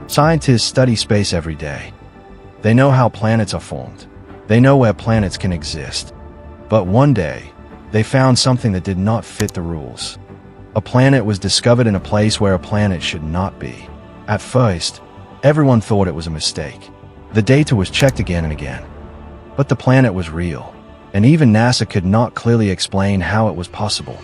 Scientists study space every day. They know how planets are formed. They know where planets can exist. But one day, they found something that did not fit the rules. A planet was discovered in a place where a planet should not be. At first, everyone thought it was a mistake. The data was checked again and again. But the planet was real, and even NASA could not clearly explain how it was possible.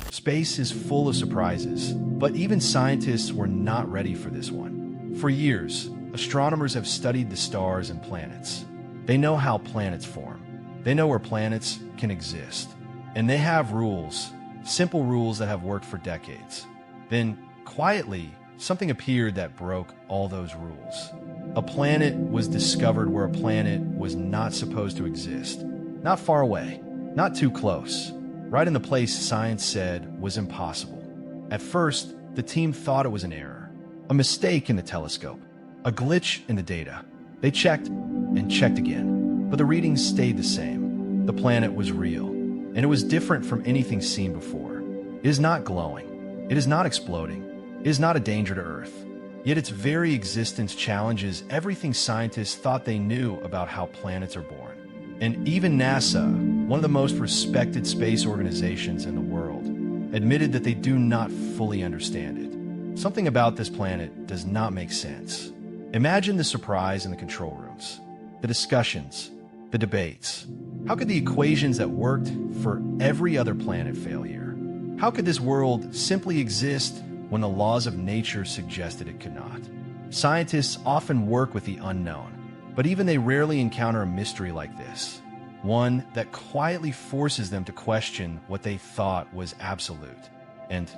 Space is full of surprises, but even scientists were not ready for this one. For years, astronomers have studied the stars and planets. They know how planets form. They know where planets can exist. And they have rules, simple rules that have worked for decades. Then, quietly, something appeared that broke all those rules. A planet was discovered where a planet was not supposed to exist. Not far away, not too close. Right in the place science said was impossible. At first, the team thought it was an error, a mistake in the telescope, a glitch in the data. They checked and checked again, but the readings stayed the same. The planet was real, and it was different from anything seen before. It is not glowing. It is not exploding. It is not a danger to Earth. Yet its very existence challenges everything scientists thought they knew about how planets are born. And even NASA, one of the most respected space organizations in the world, admitted that they do not fully understand it. Something about this planet does not make sense. Imagine the surprise in the control rooms, the discussions, the debates. How could the equations that worked for every other planet fail here? How could this world simply exist when the laws of nature suggested it could not? Scientists often work with the unknown, but even they rarely encounter a mystery like this, one that quietly forces them to question what they thought was absolute. And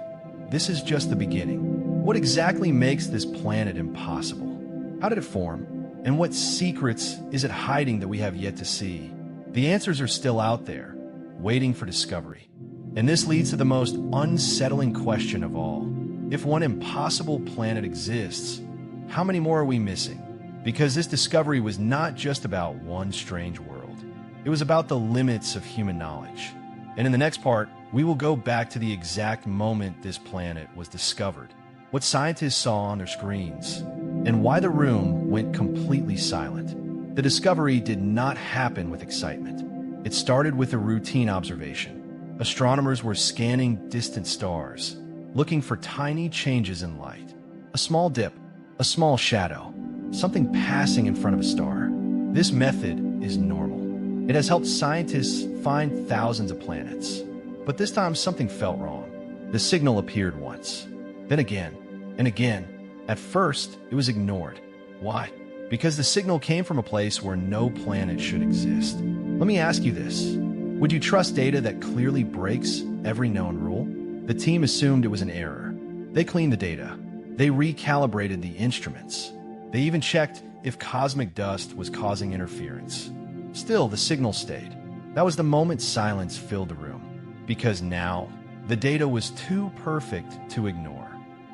this is just the beginning. What exactly makes this planet impossible? How did it form? And what secrets is it hiding that we have yet to see? The answers are still out there, waiting for discovery. And this leads to the most unsettling question of all. If one impossible planet exists, how many more are we missing? Because this discovery was not just about one strange world. It was about the limits of human knowledge. And in the next part, we will go back to the exact moment this planet was discovered, what scientists saw on their screens, and why the room went completely silent. The discovery did not happen with excitement. It started with a routine observation. Astronomers were scanning distant stars, looking for tiny changes in light. A small dip, a small shadow, something passing in front of a star. This method is normal. It has helped scientists find thousands of planets. But this time something felt wrong. The signal appeared once, then again, and again. At first, it was ignored. Why? Because the signal came from a place where no planet should exist. Let me ask you this. Would you trust data that clearly breaks every known rule? The team assumed it was an error. They cleaned the data. They recalibrated the instruments. They even checked if cosmic dust was causing interference. Still, the signal stayed. That was the moment silence filled the room. Because now, the data was too perfect to ignore.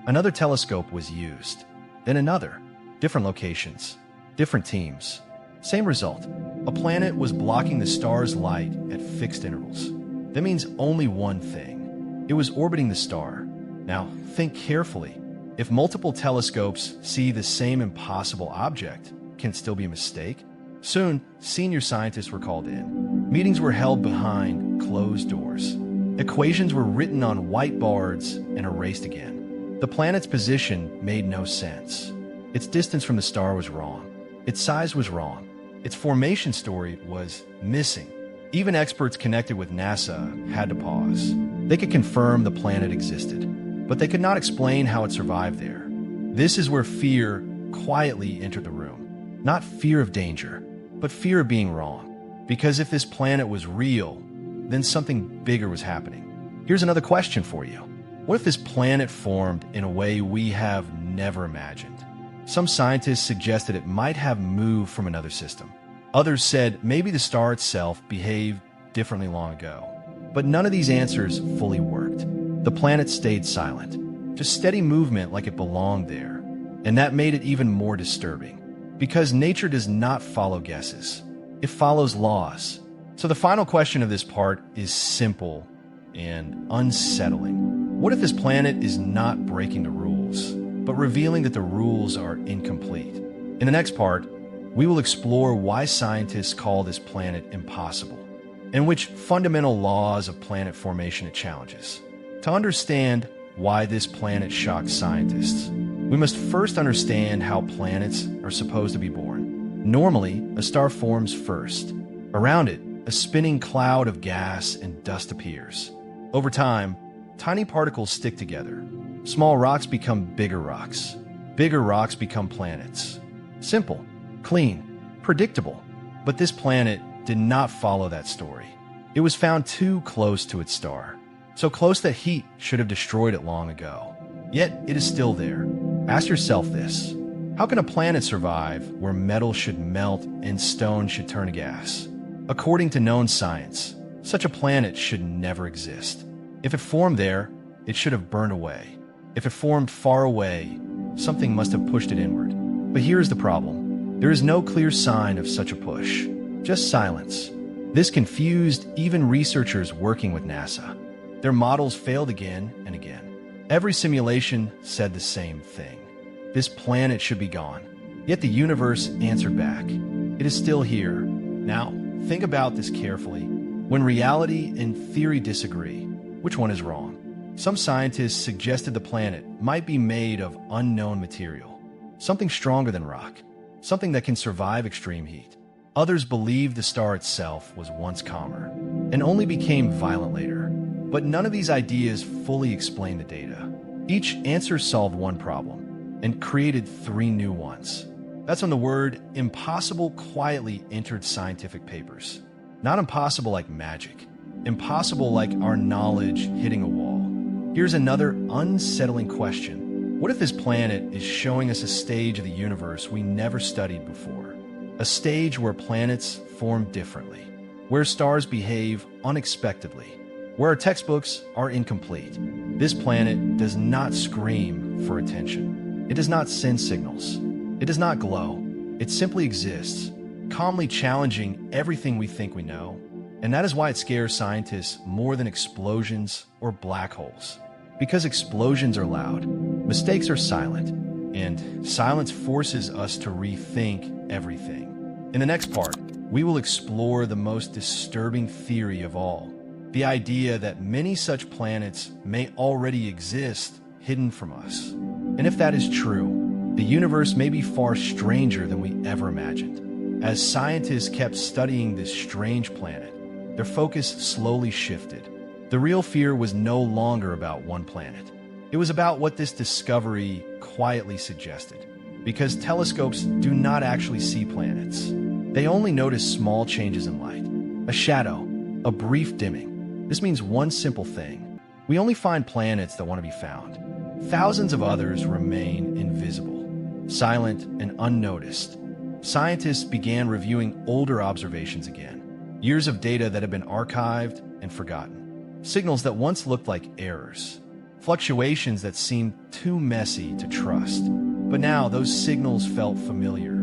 Another telescope was used. Then another. Different locations. Different teams. Same result. A planet was blocking the star's light at fixed intervals. That means only one thing. It was orbiting the star. Now, think carefully. If multiple telescopes see the same impossible object, can it still be a mistake? Soon, senior scientists were called in. Meetings were held behind closed doors. Equations were written on whiteboards and erased again. The planet's position made no sense. Its distance from the star was wrong. Its size was wrong. Its formation story was missing. Even experts connected with NASA had to pause. They could confirm the planet existed, but they could not explain how it survived there. This is where fear quietly entered the room. Not fear of danger, but fear of being wrong. Because if this planet was real, then something bigger was happening. Here's another question for you. What if this planet formed in a way we have never imagined? Some scientists suggested it might have moved from another system. Others said maybe the star itself behaved differently long ago. But none of these answers fully worked. The planet stayed silent, just steady movement like it belonged there. And that made it even more disturbing. Because nature does not follow guesses. It follows laws. So the final question of this part is simple and unsettling. What if this planet is not breaking the rules, but revealing that the rules are incomplete. In the next part, we will explore why scientists call this planet impossible, and which fundamental laws of planet formation it challenges. To understand why this planet shocks scientists, we must first understand how planets are supposed to be born. Normally, a star forms first. Around it, a spinning cloud of gas and dust appears. Over time, tiny particles stick together. Small rocks become bigger rocks. Bigger rocks become planets. Simple, clean, predictable. But this planet did not follow that story. It was found too close to its star. So close that heat should have destroyed it long ago. Yet it is still there. Ask yourself this: how can a planet survive where metal should melt and stone should turn to gas? According to known science, such a planet should never exist. If it formed there, it should have burned away. If it formed far away, something must have pushed it inward. But here's the problem. There is no clear sign of such a push, just silence. This confused even researchers working with NASA. Their models failed again and again. Every simulation said the same thing: this planet should be gone. Yet the universe answered back: it is still here. Now, think about this carefully. When reality and theory disagree, which one is wrong? Some scientists suggested the planet might be made of unknown material, something stronger than rock, something that can survive extreme heat. Others believed the star itself was once calmer and only became violent later. But none of these ideas fully explain the data. Each answer solved one problem and created three new ones. That's when the word impossible quietly entered scientific papers. Not impossible like magic, impossible like our knowledge hitting a wall. Here's another unsettling question. What if this planet is showing us a stage of the universe we never studied before? A stage where planets form differently, where stars behave unexpectedly, where our textbooks are incomplete. This planet does not scream for attention. It does not send signals. It does not glow. It simply exists, calmly challenging everything we think we know. And that is why it scares scientists more than explosions or black holes. Because explosions are loud, mistakes are silent, and silence forces us to rethink everything. In the next part, we will explore the most disturbing theory of all: the idea that many such planets may already exist hidden from us. And if that is true, the universe may be far stranger than we ever imagined. As scientists kept studying this strange planet, their focus slowly shifted. The real fear was no longer about one planet. It was about what this discovery quietly suggested. Because telescopes do not actually see planets. They only notice small changes in light, a shadow, a brief dimming. This means one simple thing: we only find planets that want to be found. Thousands of others remain invisible, silent and unnoticed. Scientists began reviewing older observations again, years of data that had been archived and forgotten, signals that once looked like errors, fluctuations that seemed too messy to trust. But now those signals felt familiar.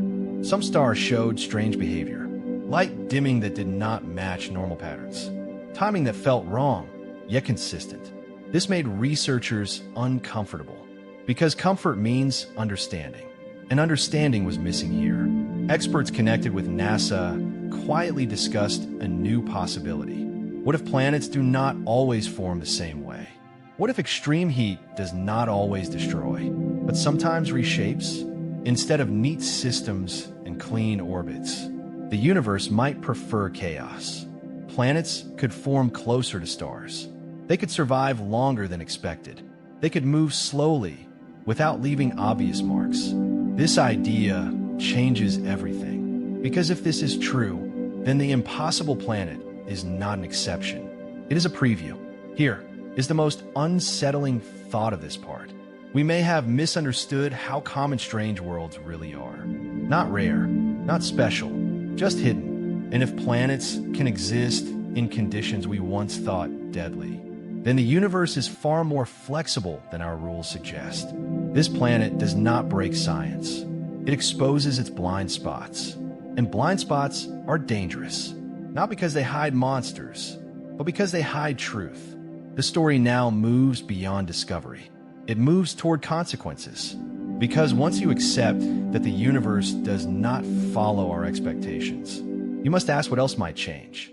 Some stars showed strange behavior, light dimming that did not match normal patterns, timing that felt wrong, yet consistent. This made researchers uncomfortable, because comfort means understanding, and understanding was missing here. Experts connected with NASA quietly discussed a new possibility. What if planets do not always form the same way? What if extreme heat does not always destroy, but sometimes reshapes? Instead of neat systems and clean orbits, the universe might prefer chaos. Planets could form closer to stars. They could survive longer than expected. They could move slowly, without leaving obvious marks. This idea changes everything. Because if this is true, then the impossible planet is not an exception. It is a preview. Here is the most unsettling thought of this part. We may have misunderstood how common strange worlds really are. Not rare, not special, just hidden. And if planets can exist in conditions we once thought deadly, then the universe is far more flexible than our rules suggest. This planet does not break science. It exposes its blind spots. And blind spots are dangerous, not because they hide monsters, but because they hide truth. The story now moves beyond discovery. It moves toward consequences. Because once you accept that the universe does not follow our expectations, you must ask what else might change.